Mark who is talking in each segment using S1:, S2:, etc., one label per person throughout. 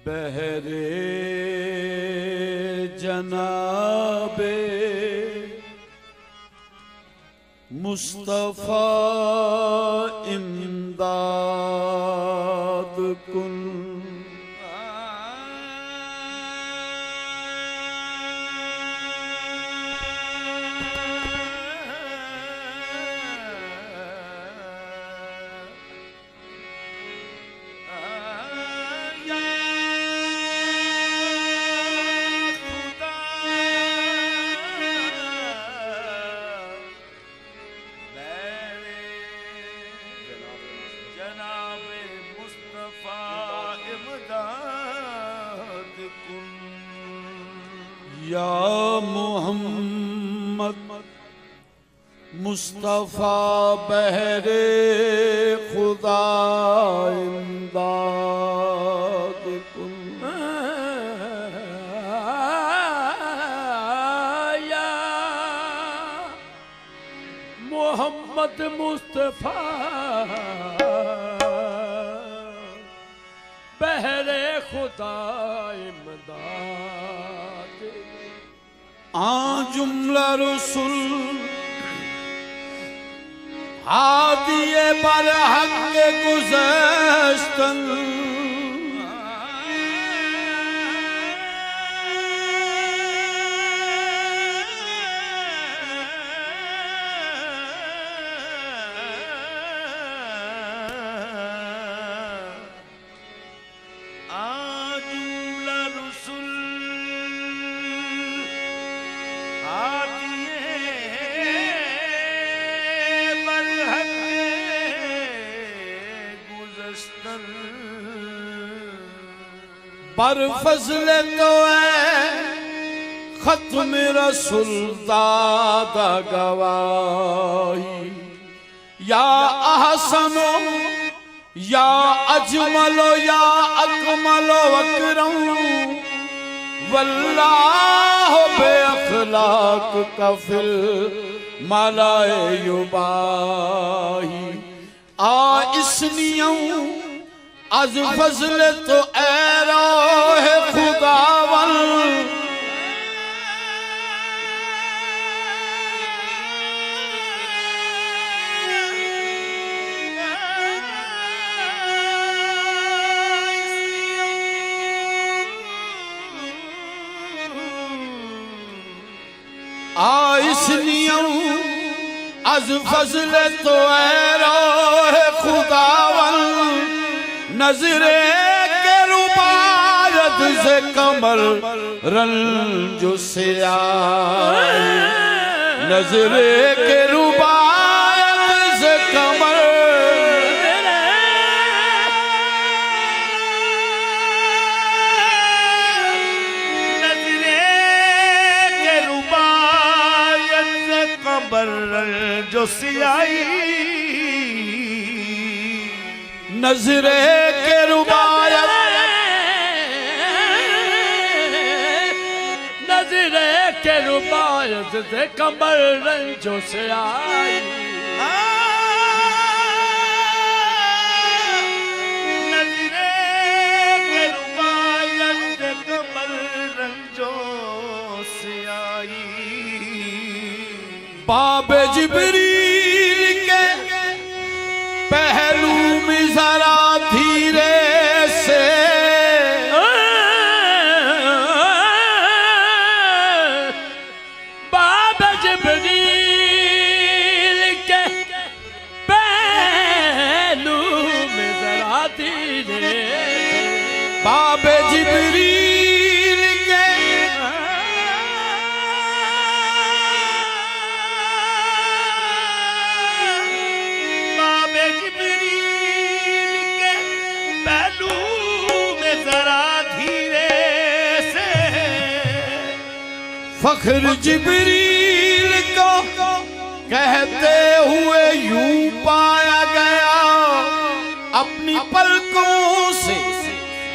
S1: बहरे जनाबे मुस्तफा इमदाद कुन। या मोहम्मद मुस्तफा बहरे खुदा इमदाद कुन। या मोहम्मद मुस्तफा बहरे खुदा इमदाद। जुमला रसूल हादिए बरहक के गुज़श्तन। पर फज़ले तो है ख़त्म रसूल दादा गवाही। या अहसनो या अजमलो या अकमलो अकरम वल्लाह बे अखलाक कफिल मलाए युबाही। आ इसनियों आज फजल तो ऐरो है खुदावन। इसनियों आज फजल तो ऐरो है खुदावन। नजरे के रुबायत से कमर रंजो से आए। नजरे के रुबायत से कमर नजरे के रुबायत से कमर रंजो से आई। नजरे के रुबायत नजरे के रुबायत से कमर रंजो से आई। नजरे के रुबायत से कमर रंजो से आई। बाबे जिब्रील के पहलू में जरा धीरे से बाबा जिब्रील के पहलू में जरा धीरे। बाबा जिब्रील के फख्र जिब्रील को कहते हुए यूं पाया गया। अपनी पलकों से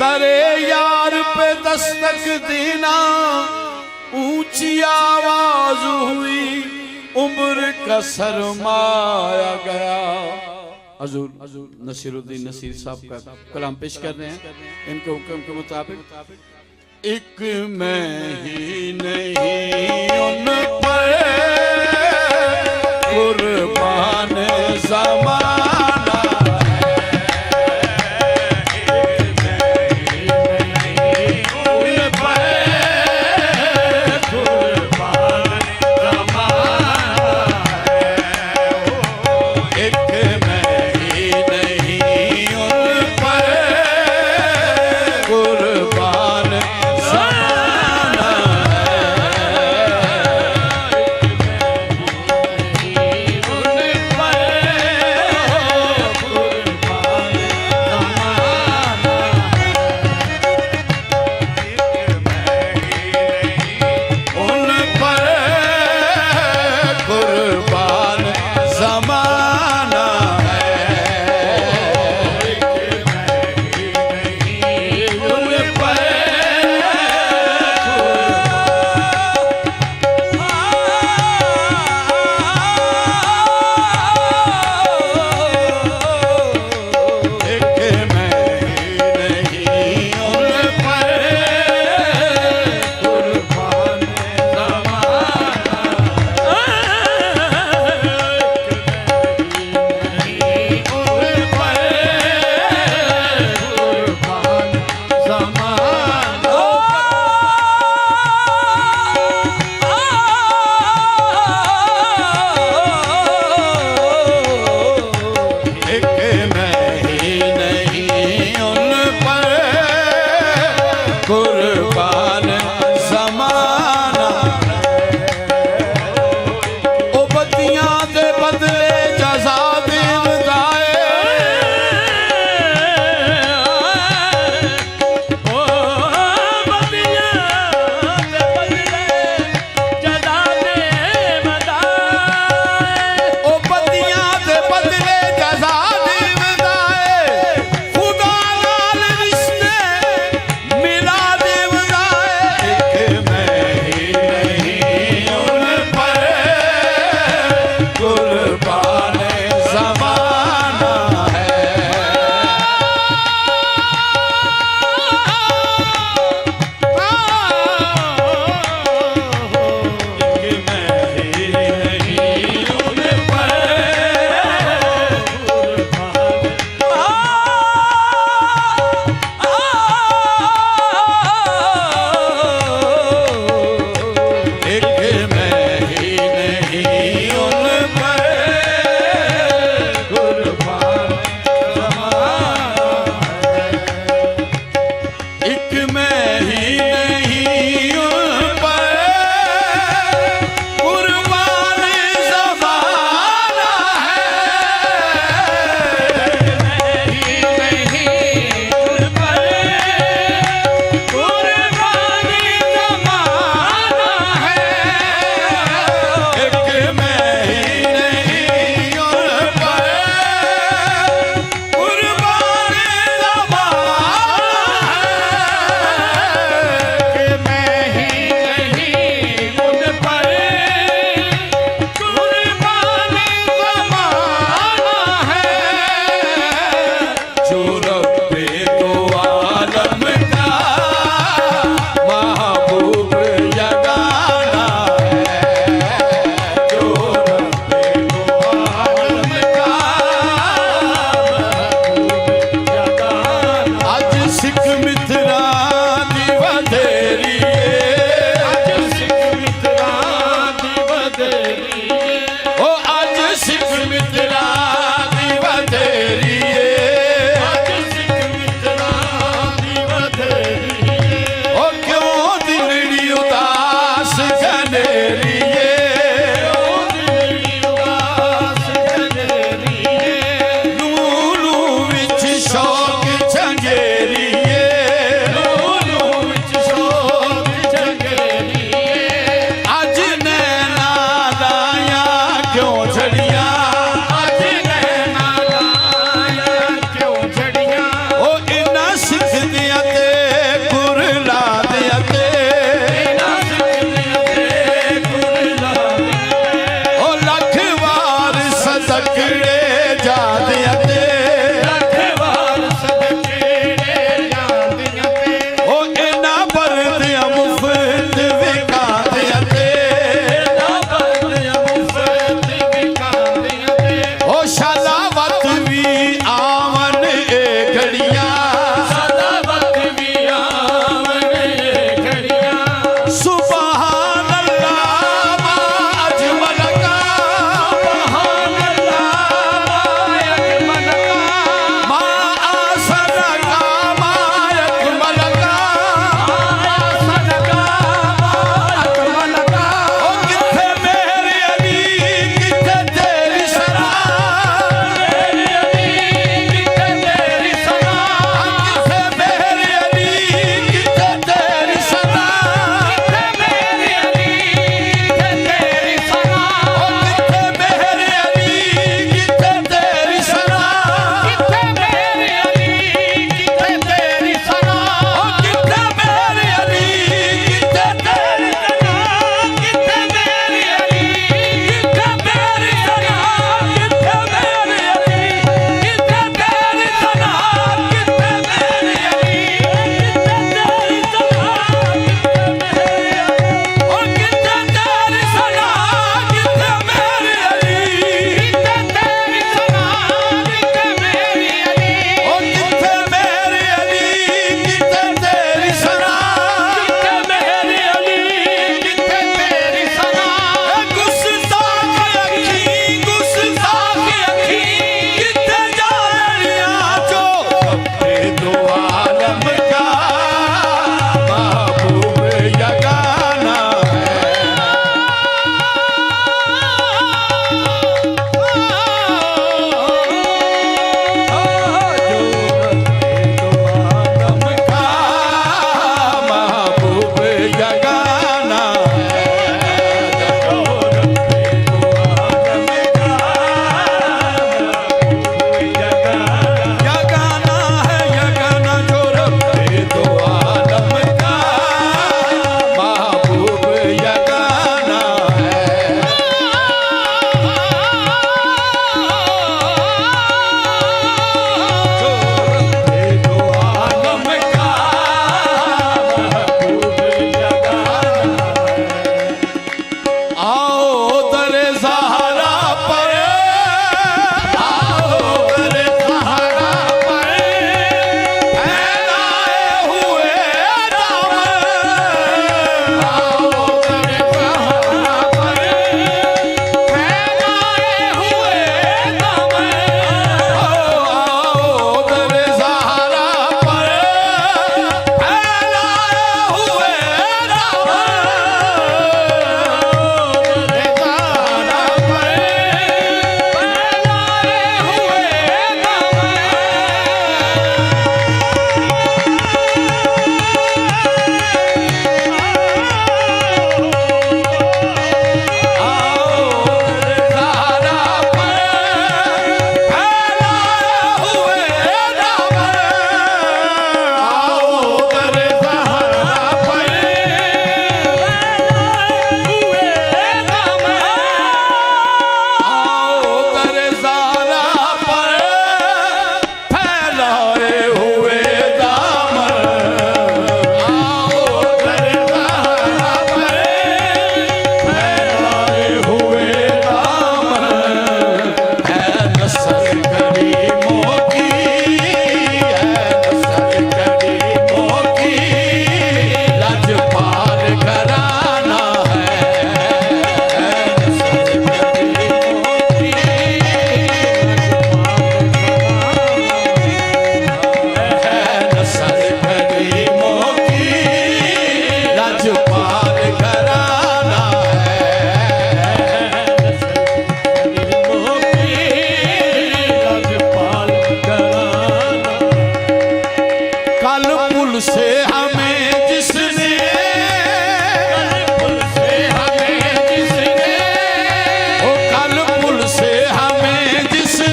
S1: दरे यार पे दस्तक देना। ऊंची आवाज हुई उम्र का सरमाया गया।
S2: हजूर नसीरुद्दीन नसीर साहब का कलाम पेश कर रहे हैं। इनके हुक्म के मुताबिक एक मैं ही नहीं उन पर कुर्बान ज़माना राजपाल घराना कल पुल से हमें जिसने ओ कल पुल से हमें जिसने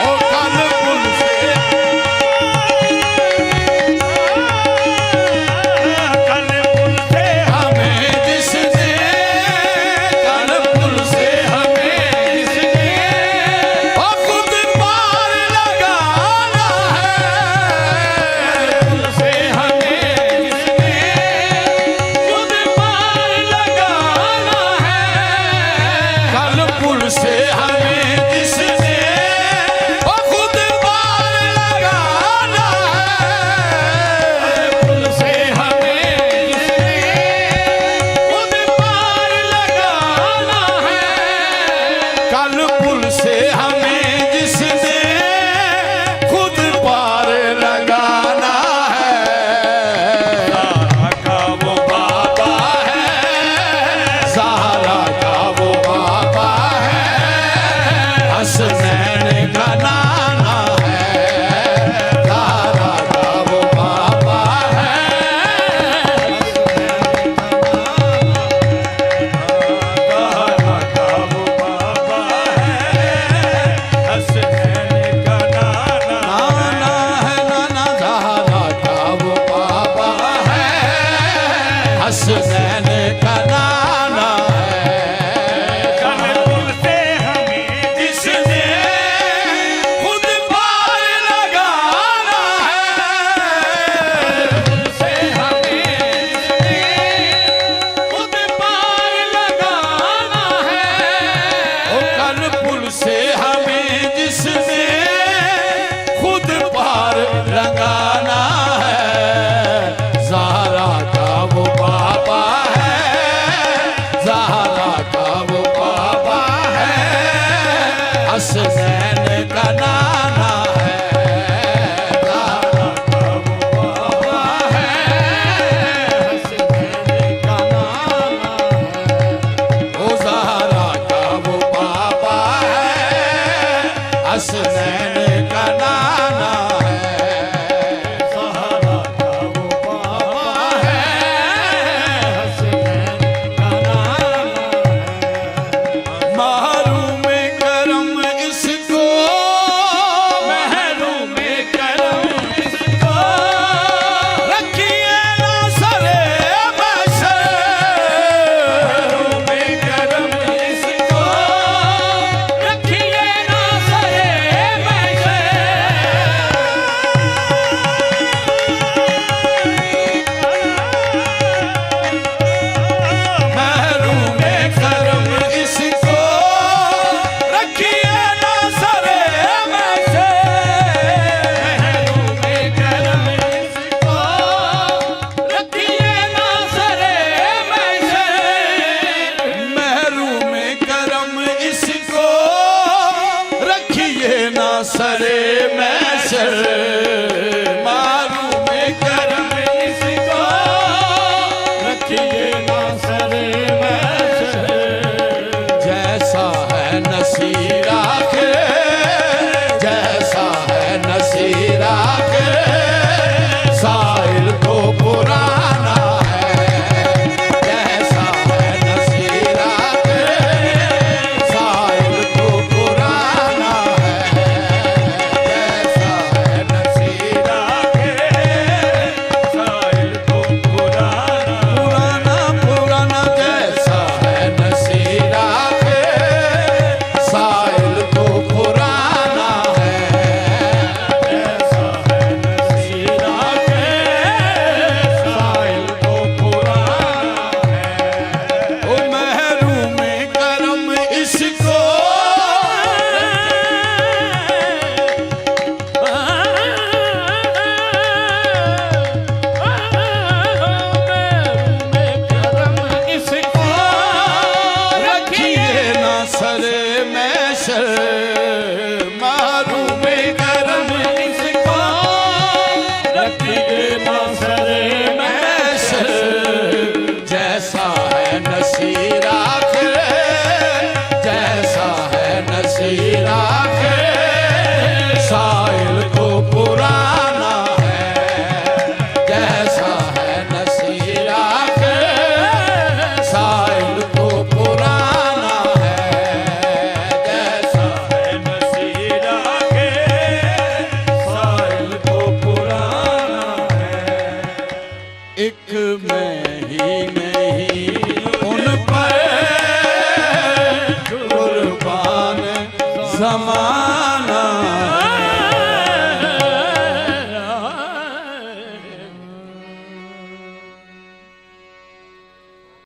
S2: ओ कल पुल से हमें जिसने कल पुल से हमें ओ खुद पार लगाना है कल पुल से हमें जिसने ओ खुद पार लगाना कल पुल से हमें जिसने खुद पार लगाना है का वो बाबा है सहारा का वो बाबा है हसनैन का नाना है सहारा का वो बाबा है नाना है नाना सहारा का वो बाबा है हसनैन का नाना है जिसने खुद पार लगाना ओ कल पुल से हमें जिसने खुद पार लगाना